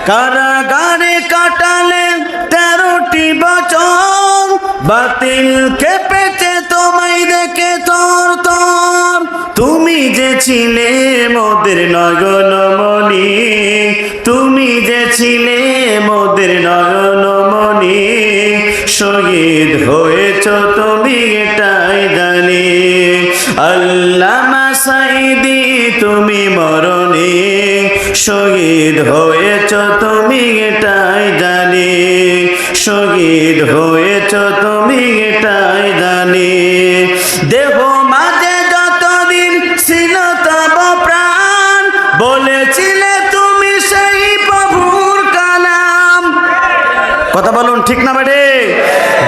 কারাগারে কাটালে 13টি বছর, বাতিল খেপেছে তোমায় দেখে তোর তোর। তুমি যে ছিলে মোদের নয়নমণি, তুমি যে ছিলে মোদের নয়নমণি, শহীদ হয়েছ তুমি এটাই জানি। আল্লামা সাঈদী তুমি মরণি, শহীদ হয়েছ তুমি এটাই জানি, শহীদ হয়েছ তুমি এটাই জানি। দেহ মাঝে যতদিন ছিল তব প্রাণ, বলেছিলে তুমি সেই প্রভুর কালাম। কথা বলুন ঠিক না বেটে?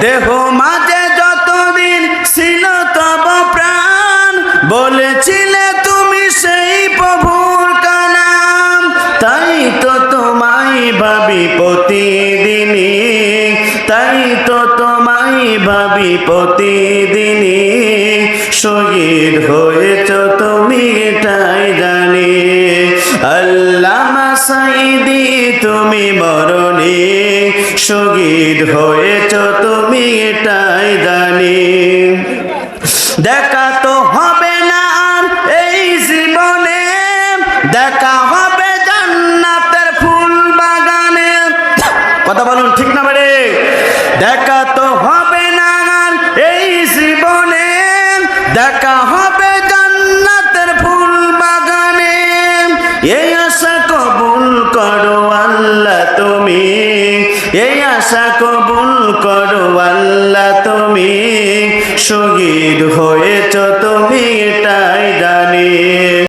দেহ মাঝে যতদিন ছিল তব প্রাণ, বলেছিলে তুমি সেই প্রভুর কালাম। তাই তো তোমায় ভাবি প্রতিদিনই, তাই তো তোমায় ভাবি প্রতিদিনই, শহীদ হয়েছ তুমি এটাই জানি। আল্লামা সাঈদী তুমি মরণি, শহীদ হয়েছ তুমি এটাই জানি। দেখা তো হবে না আর এই জীবনে, দেখা হবে জান্নাতের ফুল বাগানে। কথা বলুন ঠিক না বেরে? দেখা তো হবে না আর এই জীবনে, দেখা হবে জান্নাতের ফুল বাগানে। এই আশা কবুল করো আল্লাহ তুমি, এই আশা কবুল করো আল্লাহ তুমি, শহীদ হয়েছ তুমি এটাই জানি।